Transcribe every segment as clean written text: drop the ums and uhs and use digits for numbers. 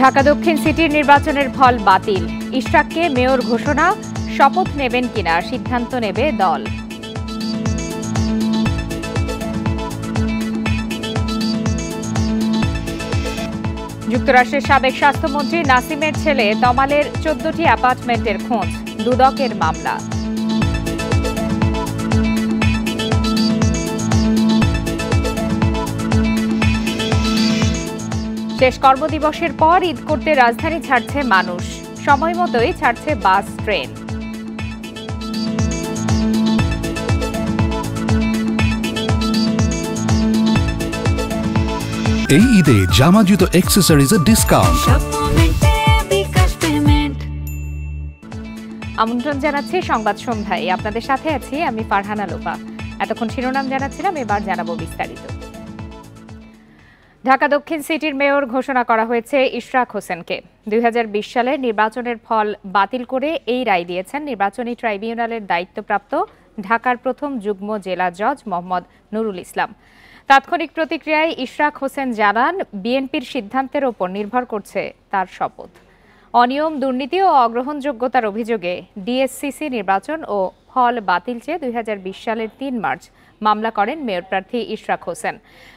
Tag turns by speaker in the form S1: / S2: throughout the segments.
S1: ঢাকা দক্ষিণ সিটির নির্বাচনের ফল বাতিল। ইশরাককে মেয়র ঘোষণা, শপথ নেবেন কিনা সিদ্ধান্ত নেবে দল। যুক্তরাষ্ট্রের সাবেক স্বাস্থ্যমন্ত্রী নাসিমের ছেলে তমালের 14টি অ্যাপার্টমেন্টের খোঁজ, দুদকের মামলা। শেষ কর্মদিবসের পর ঈদ করতে রাজধানী ছাড়ছে মানুষ, সময় মতোই ছাড়ছে বাস, ট্রেন।
S2: এই ঈদে জামা জুতো অ্যাক্সেসরিজের ডিসকাউন্ট।
S1: আমন্ত্রণ জানাচ্ছি সংবাদ সন্ধ্যায়। আপনাদের সাথে আছি আমি ফারহানা লোপা। এতক্ষণ শিরোনাম জানাচ্ছিলাম, এবার জানাবো বিস্তারিত। ঢাকা দক্ষিণ সিটির মেয়র ঘোষণা করা হয়েছে ইশরাক হোসেনকে। 2020 সালের নির্বাচনের ফল বাতিল করে এই রায় দিয়েছেন নির্বাচনী ট্রাইব্যুনালের দায়িত্বপ্রাপ্ত ঢাকার প্রথম যুগ্ম জেলা জজ মোহাম্মদ নুরুল ইসলাম। তাৎক্ষণিক প্রতিক্রিয়ায় ইশরাক হোসেন জানান, বিএনপির সিদ্ধান্তের ওপর নির্ভর করছে তার শপথ। অনিয়ম, দুর্নীতি ও অগ্রহণযোগ্যতার অভিযোগে ডিএসসিসি নির্বাচন ও ফল বাতিল চেয়ে 2020 সালের 3 মার্চ মামলা করেন মেয়র প্রার্থী ইশরাক হোসেন।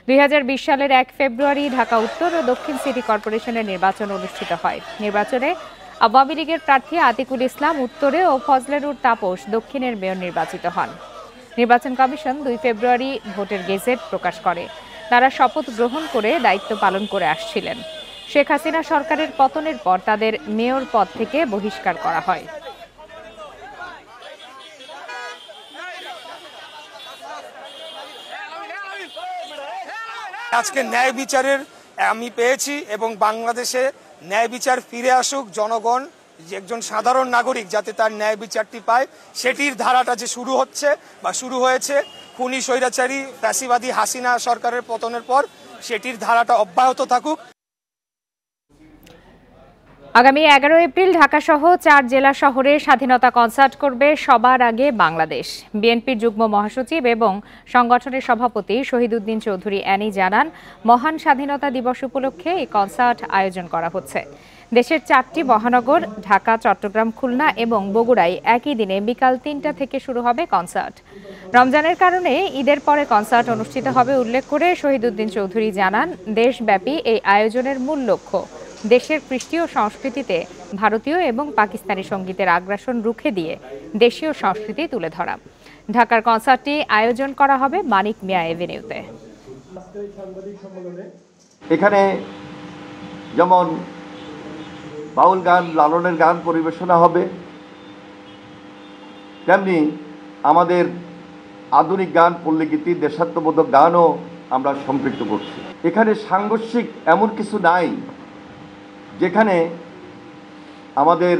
S1: 2020 সালের 1 ফেব্রুয়ারি ঢাকা উত্তর ও দক্ষিণ সিটি কর্পোরেশনের নির্বাচন অনুষ্ঠিত হয়। নির্বাচনে আওয়ামী লীগের প্রার্থী আতিকুল ইসলাম উত্তরে ও ফজলেনুর তাপস দক্ষিণের মেয়র নির্বাচিত হন। নির্বাচন কমিশন 2 ফেব্রুয়ারি ভোটের গেজেট প্রকাশ করে। তারা শপথ গ্রহণ করে দায়িত্ব পালন করে আসছিলেন। শেখ হাসিনা সরকারের পতনের পর তাদের মেয়র পদ থেকে বহিষ্কার করা হয়।
S3: আজকে ন্যায় বিচারের আমি পেয়েছি এবং বাংলাদেশে ন্যায় বিচার ফিরে আসুক, জনগণ যে একজন সাধারণ নাগরিক যাতে তার ন্যায় বিচারটি পায়, সেটির ধারাটা যে শুরু হচ্ছে বা শুরু হয়েছে খুনি স্বৈরাচারী ফ্যাসিবাদী হাসিনা সরকারের পতনের পর, সেটির ধারাটা অব্যাহত থাকুক।
S1: আগামী 11 এপ্রিল ঢাকাসহ 4 জেলা শহরে স্বাধীনতা কনসার্ট করবে সবার আগে বাংলাদেশ। বিএনপির যুগ্ম মহাসচিব এবং সংগঠনের সভাপতি শহীদউদ্দিন চৌধুরী অ্যানি জানান, মহান স্বাধীনতা দিবস উপলক্ষে এই কনসার্ট আয়োজন করা হচ্ছে। দেশের 4টি মহানগর ঢাকা, চট্টগ্রাম, খুলনা এবং বগুড়ায় একই দিনে বিকাল 3টা থেকে শুরু হবে কনসার্ট। রমজানের কারণে ঈদের পরে কনসার্ট অনুষ্ঠিত হবে উল্লেখ করে শহীদউদ্দিন চৌধুরী জানান, দেশব্যাপী এই আয়োজনের মূল লক্ষ্য দেশের কৃষ্টি ও সংস্কৃতিতে ভারতীয় এবং পাকিস্তানি সঙ্গীতের আগ্রাসন রুখে দিয়ে দেশীয় সংস্কৃতি তুলে ধরা। ঢাকার কনসার্টটি আয়োজন করা হবে মানিক মিয়া এভিনিউতে।
S4: এখানে যেমন বাউল গান, লালনের গান পরিবেশনা হবে, তেমনি আমাদের আধুনিক গান, পল্লীগীতি, দেশাত্মবোধক গানও আমরা সম্পৃক্ত করছি। এখানে সাংঘর্ষিক এমন কিছু নাই যেখানে আমাদের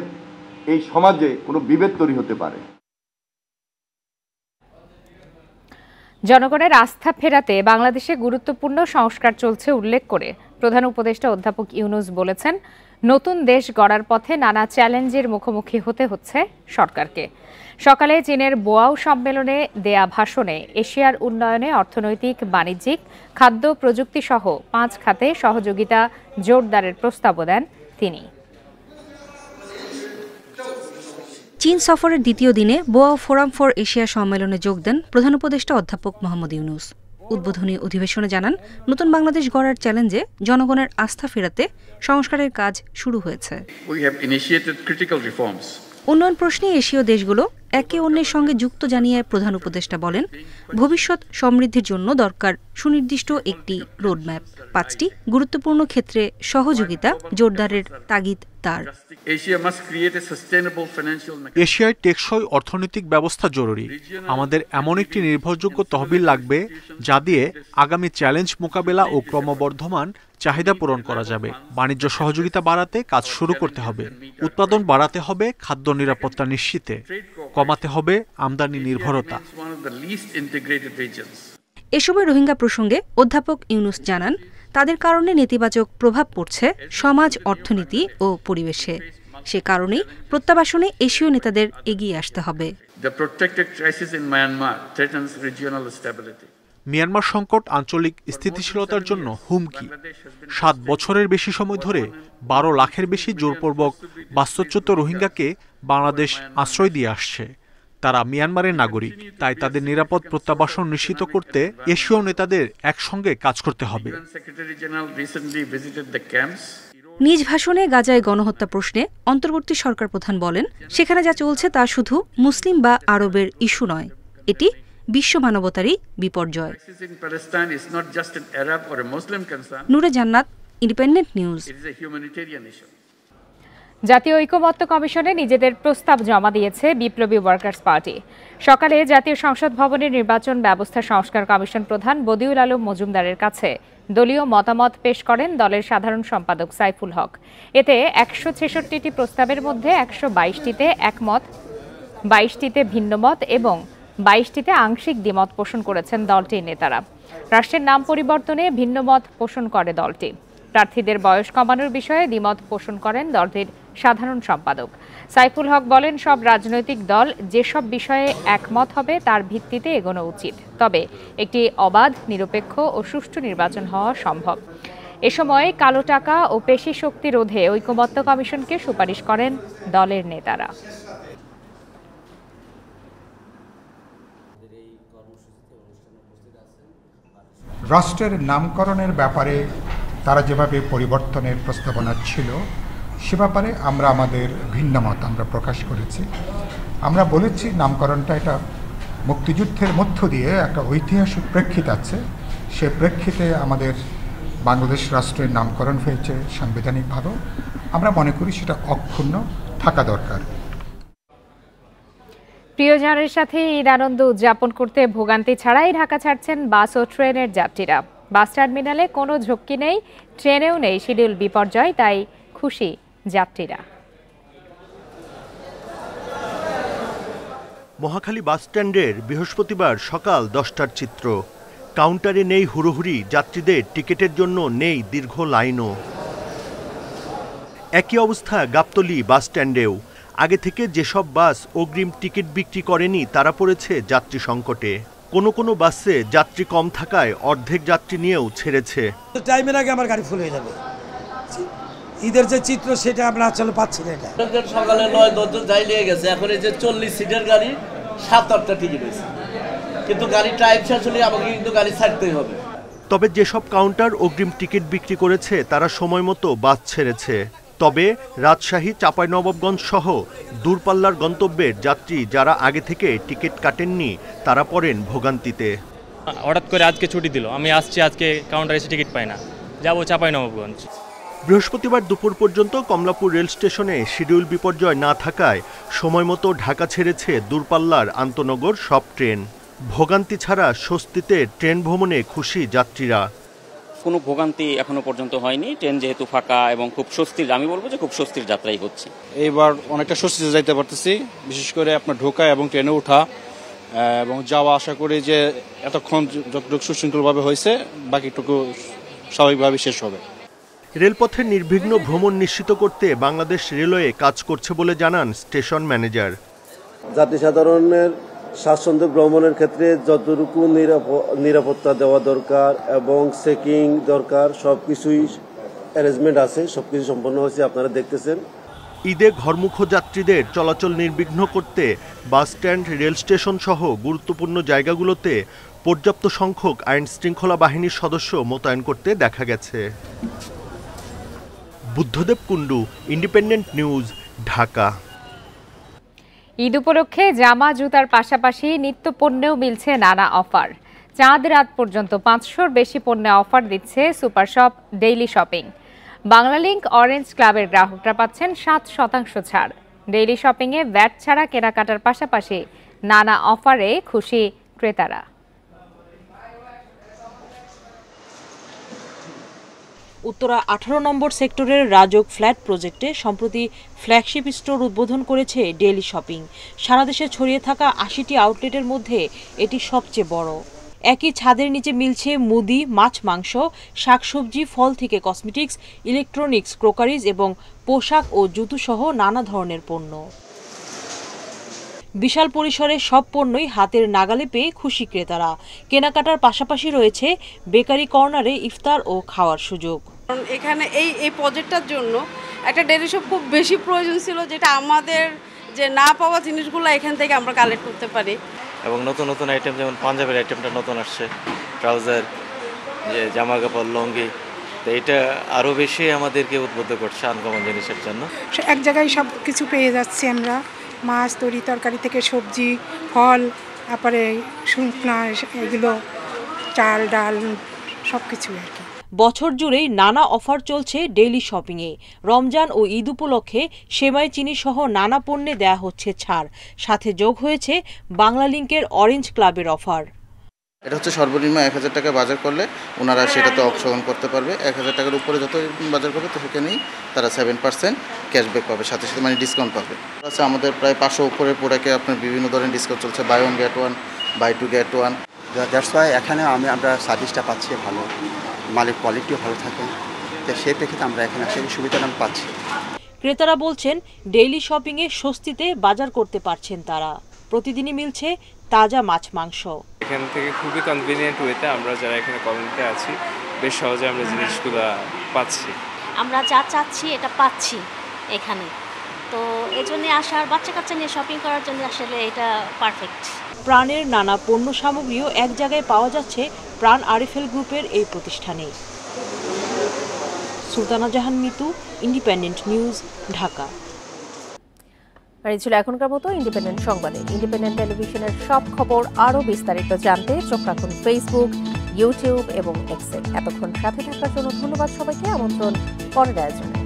S4: এই সমাজে কোনো বিভেদ তৈরি হতে পারে।
S1: জনগণের আস্থা ফেরাতে বাংলাদেশে গুরুত্বপূর্ণ সংস্কার চলছে উল্লেখ করে প্রধান উপদেষ্টা অধ্যাপক ইউনূস বলেছেন, নতুন দেশ গড়ার পথে নানা চ্যালেঞ্জের মুখোমুখি হতে হচ্ছে সরকারকে। সকালে চীনের বোয়াও সম্মেলনে দেয়া ভাষণে এশিয়ার উন্নয়নে অর্থনৈতিক, বাণিজ্যিক, খাদ্য, প্রযুক্তি সহ 5 খাতে সহযোগিতা জোরদারের প্রস্তাবও দেন তিনি।
S5: চীন সফরের দ্বিতীয় দিনে বোয়াও ফোরাম ফর এশিয়া সম্মেলনে যোগ দেন প্রধান উপদেষ্টা অধ্যাপক মোহাম্মদ ইউনূস। উদ্বোধনী অধিবেশনে জানান, নতুন বাংলাদেশ গড়ার চ্যালেঞ্জে জনগণের আস্থা ফেরাতে সংস্কারের কাজ শুরু হয়েছে। উন্নয়ন প্রশ্নে এশীয় দেশগুলো একে অন্যের সঙ্গে যুক্ত জানিয়ে প্রধান উপদেষ্টা বলেন, ভবিষ্যৎ সমৃদ্ধির জন্য দরকার সুনির্দিষ্ট একটি রোডম্যাপ। 5টি গুরুত্বপূর্ণ ক্ষেত্রে সহযোগিতা জোরদারের তাগিদ তার।
S6: এশিয়ায় টেকসই অর্থনৈতিক ব্যবস্থা জরুরি। আমাদের এমন একটি নির্ভরযোগ্য তহবিল লাগবে যা দিয়ে আগামী চ্যালেঞ্জ মোকাবেলা ও ক্রমবর্ধমান চাহিদা পূরণ করা যাবে। বাণিজ্য সহযোগিতা বাড়াতে কাজ শুরু করতে হবে। উৎপাদন বাড়াতে হবে, খাদ্য নিরাপত্তা নিশ্চিতে কমাতে হবে আমদানি নির্ভরতা।
S5: এসবে রোহিঙ্গা প্রসঙ্গে অধ্যাপক ইউনূস জানান, তাদের কারণে নেতিবাচক প্রভাব পড়ছে সমাজ, অর্থনীতি ও পরিবেশে। সে কারণেই প্রত্যাবাসনে এশীয় নেতাদের এগিয়ে আসতে হবে।
S6: মিয়ানমার সংকট আঞ্চলিক স্থিতিশীলতার জন্য হুমকি। 7 বছরের বেশি সময় ধরে 12 লাখের বেশি জোরপূর্বক বাস্তুচ্যুত রোহিঙ্গাকে বাংলাদেশ আশ্রয় দিয়ে আসছে। তারা মিয়ানমারের নাগরিক, তাই তাদের নিরাপদ প্রত্যাবাসন নিশ্চিত করতে এশীয় নেতাদের একসঙ্গে কাজ করতে হবে।
S5: নিজ ভাষণে গাজায় গণহত্যা প্রশ্নে অন্তর্বর্তী সরকার প্রধান বলেন, সেখানে যা চলছে তা শুধু মুসলিম বা আরবের ইস্যু নয়, এটি বিশ্ব মানবতারই বিপর্যয়। নূরে জান্নাত, ইন্ডিপেন্ডেন্ট নিউজ।
S1: জাতীয় ঐকমত্য কমিশনে নিজেদের প্রস্তাব জমা দিয়েছে বিপ্লবী ওয়ার্কার্স পার্টি। সকালে জাতীয় সংসদ ভবনের নির্বাচন ব্যবস্থা সংস্কার কমিশন প্রধান বদিউল আলম মজুমদারের কাছে দলীয় মতামত পেশ করেন দলের সাধারণ সম্পাদক সাইফুল হক। এতে 166টি প্রস্তাবের মধ্যে 122টিতে একমত, 22টিতে ভিন্নমত এবং 22টিতে আংশিক দ্বিমত পোষণ করেছেন দলটির নেতারা। রাষ্ট্রের নাম পরিবর্তনে ভিন্নমত পোষণ করে দলটি। প্রার্থীদের বয়স কমানোর বিষয়ে দ্বিমত পোষণ করেন দলটির সাধারণ সম্পাদক সাইফুল হক। বলেন, সব রাজনৈতিক দল যেসব বিষয়ে একমত হবে তার ভিত্তিতে এগোনো উচিত, তবে একটি অবাধ, নিরপেক্ষ ও সুষ্ঠু নির্বাচন হওয়া সম্ভব। এ সময় কালো টাকা ও পেশি শক্তি রোধে ঐকমত্য কমিশনকে সুপারিশ করেন দলের নেতারা।
S7: রাষ্ট্রের নামকরণের ব্যাপারে তারা যেভাবে পরিবর্তনের প্রস্তাবনা ছিল, সে ব্যাপারে আমরা আমাদের ভিন্নমত আমরা প্রকাশ করেছি। আমরা বলেছি নামকরণটা এটা মুক্তিযুদ্ধের মধ্য দিয়ে একটা ঐতিহাসিক প্রেক্ষিত আছে, সে প্রেক্ষিতে আমাদের বাংলাদেশ রাষ্ট্রের নামকরণ হয়েছে সাংবিধানিকভাবে। আমরা মনে করি সেটা অক্ষুণ্ণ থাকা দরকার।
S1: প্রিয়জনের সাথে ঈদ আনন্দ উদযাপন করতে ভোগান্তি ছাড়াই ঢাকা ছাড়ছেন বাস ও ট্রেনের যাত্রীরা। বাস টার্মিনালে কোনো ঝক্কি নেই, ট্রেনেও নেই শিডিউল বিপর্যয়, তাই খুশি যাত্রীরা।
S8: মহাখালী বাসস্ট্যান্ডের বৃহস্পতিবার সকাল 10টার চিত্র। কাউন্টারে নেই হুড়োহুড়ি, যাত্রীদের টিকিটের জন্য নেই দীর্ঘ লাইনও। একই অবস্থা গাবতলী বাসস্ট্যান্ডেও। আগে থেকে যেসব বাস অগ্রিম টিকিট বিক্রি করেনি তারা পড়েছে যাত্রী সংকটে। কোনো কোনো বাসে যাত্রী কম থাকায় অর্ধেক যাত্রী নিয়েও ছেড়েছে।
S9: টাইমের আগে আমার গাড়ি ফুল হয়ে যাবে। ঈদের যে চিত্র সেটা আমরা আসলে পাচ্ছি না। এটা
S10: সকালে 9-10 জন যাই নিয়ে গেছে, এখন এই যে 40 সিটের গাড়ি 7-8টা টিকিট হয়েছে, কিন্তু গাড়ি টাইম শেষ হলে আমাকে কিন্তু গাড়ি ছাড়তেই হবে।
S8: তবে যেসব কাউন্টার অগ্রিম টিকিট বিক্রি করেছে তারা সময় মতো বাস ছেড়েছে। তবে রাজশাহী, চাঁপাইনবাবগঞ্জ সহ দূরপাল্লার গন্তব্যের যাত্রী যারা আগে থেকে টিকিট কাটেননি তারা পড়েন ভোগান্তিতে।
S11: হঠাৎ করে আজকে ছুটি দিল, আমি আসছি, আজকে কাউন্টারে এসে টিকিট পাই না, যাবো চাঁপাইনবাবগঞ্জ।
S8: বৃহস্পতিবার দুপুর পর্যন্ত কমলাপুর রেল স্টেশনে শিডিউল বিপর্যয় না থাকায় সময়মতো ঢাকা ছেড়েছে দূরপাল্লার আন্তনগর সব ট্রেন। ভোগান্তি ছাড়া স্বস্তিতে ট্রেন ভ্রমণে খুশি যাত্রীরা।
S12: কোনো ভোগান্তি এখনো পর্যন্ত হয়নি। ট্রেন যেহেতু ফাঁকা এবং খুব স্বস্তির, আমি বলবো যে খুব স্বস্তির যাত্রাই হচ্ছে।
S13: এইবার অনেকটা স্বস্তিতে যাইতে পারতেছি, বিশেষ করে আপনার ঢোকা এবং ট্রেনে ওঠা এবং যাওয়া। আশা করি যে এতক্ষণ যতটুকু সুশৃঙ্খলভাবে হয়েছে বাকিটুকু স্বাভাবিকভাবে শেষ হবে।
S8: রেলপথের নির্বিঘ্ন ভ্রমণ নিশ্চিত করতে বাংলাদেশ রেলওয়ে কাজ করছে বলে জানান স্টেশন ম্যানেজার।
S14: যাত্রী সাধারণের স্বাচ্ছন্দ্য ভ্রমণের ক্ষেত্রে যতটুকু নিরাপত্তা দেওয়া দরকার এবং চেকিং দরকার সবকিছুই অ্যারেঞ্জমেন্ট আছে, সবকিছু সম্পন্ন হয়েছে, আপনারা দেখতেছেন।
S8: ঈদে ঘরমুখ যাত্রীদের চলাচল নির্বিঘ্ন করতে বাসস্ট্যান্ড, রেল স্টেশন সহ গুরুত্বপূর্ণ জায়গাগুলোতে পর্যাপ্ত সংখ্যক আইন শৃঙ্খলা বাহিনীর সদস্য মোতায়েন করতে দেখা গেছে। Buddhadeb Kundu, Independent News, Dhaka.
S1: ঈদ উপলক্ষে জামা, জুতার পাশাপাশি নিত্য পণ্যেও মিলছে নানা অফার। চাঁদ রাত পর্যন্ত 500-র বেশি পণ্যে অফার দিচ্ছে super shop daily shopping. Banglalink orange ক্লাবের গ্রাহকরা পাচ্ছেন 7% ছাড়। ডেইলি শপিংয়ে ভ্যাট ছাড়া কেনাকাটার পাশাপাশি নানা অফারে খুশি ক্রেতারা।
S15: উত্তরা 18 নম্বর সেক্টরের রাজক ফ্ল্যাট প্রজেক্টে সম্প্রতি ফ্ল্যাগশিপ স্টোর উদ্বোধন করেছে ডেইলি শপিং। সারা দেশে ছড়িয়ে থাকা 80টি আউটলেটের মধ্যে এটি সবচেয়ে বড়। একই ছাদের নিচে মিলছে মুদি, মাছ, মাংস, শাকসবজি, ফল থেকে কসমেটিক্স, ইলেকট্রনিক্স, ক্রোকারিজ এবং পোশাক ও জুতো সহ নানা ধরনের পণ্য। বিশাল পরিসরে সব পণ্যই হাতের নাগালে পেয়ে খুশি ক্রেতারা। কেনাকাটার পাশাপাশি রয়েছে বেকারি কর্নারে ইফতার ও খাওয়ার সুযোগ।
S16: এখানে এই প্রজেক্টটার জন্য একটা ডেইলি শপ খুব বেশি প্রয়োজন ছিল, যেটা আমাদের যে না পাওয়া জিনিসগুলো এখান থেকে আমরা কালেক্ট করতে পারি।
S17: এবং নতুন নতুন আইটেম, যেমন পাঞ্জাবের আইটেমটা নতুন আসছে, ট্রাউজার, যে জামা কাপড়, লুঙ্গি, তো এটা আরও বেশি আমাদেরকে উদ্বুদ্ধ করছে আনকমন জিনিসের জন্য।
S18: এক জায়গায় সব কিছু পেয়ে যাচ্ছি আমরা, মাছ, তরি তরকারি থেকে সবজি, ফল, তারপরে শুকনা এগুলো, চাল, ডাল, সব কিছু আর কি।
S15: বছর জুড়েই নানা অফার চলছে ডেইলি শপিংয়ে। রমজান ও ঈদ উপলক্ষে সেমাই, চিনি সহ নানা পণ্যে দেয়া হচ্ছে ছাড়। সাথে যোগ হয়েছে বাংলা লিংকের অরেঞ্জ ক্লাবের অফার।
S19: এটা হচ্ছে সর্বনিম্ন 1000 টাকা বাজার করলে ওনারা সেটাতে অংশগ্রহণ করতে পারবে। 1000 টাকার উপরে যত বাজার করবে তো সেখানেই তারা 7% ক্যাশব্যাক পাবে, সাথে সাথে মানে ডিসকাউন্ট পাবে। আছে আমাদের প্রায় 500 উপরের প্রোডাক্টে আপনার বিভিন্ন ধরনের ডিসকাউন্ট চলছে, buy one get one, buy two get one.
S20: That's why এখানে আমরা সার্ভিসটা পাচ্ছি ভালো, মালের কোয়ালিটিও ভালো থাকে, তো সেই প্রেক্ষিতে আমরা এখানে আসলে সুবিধাটা পাচ্ছি।
S15: ক্রেতারা বলছেন ডেইলি শপিংয়ে স্বস্তিতে বাজার করতে পারছেন তারা। প্রতিদিনই মিলছে তাজা মাছ, মাংস।
S21: এখান থেকে খুবই কনভিনিয়েন্ট ওয়েতে আমরা যারা এখানে কলোনিতে আছি বেশ সহজে আমরা জিনিসগুলো পাচ্ছি।
S22: আমরা যা চাচ্ছি এটা পাচ্ছি এখানে, তো এজন্য আসার, বাচ্চা কাচ্চা নিয়ে শপিং করার জন্য আসলে এটা পারফেক্ট।
S15: প্রাণের নানা পণ্য সামগ্রীও এক জায়গায় পাওয়া যাচ্ছে প্রাণ আরএফএল গ্রুপের এই প্রতিষ্ঠানে। সুলতানা জাহান মিতু, ইন্ডিপেন্ডেন্ট নিউজ, ঢাকা।
S1: আর এই ছিল এখনকার মতো ইন্ডিপেন্ডেন্ট সংবাদে। ইন্ডিপেন্ডেন্ট টেলিভিশনের সব খবর আরও বিস্তারিত জানতে চোখ রাখুন ফেসবুক, ইউটিউব এবং এক্সে। এতক্ষণ সাথে থাকার জন্য ধন্যবাদ সবাইকে। আমন্ত্রণ পরের আয়োজনে।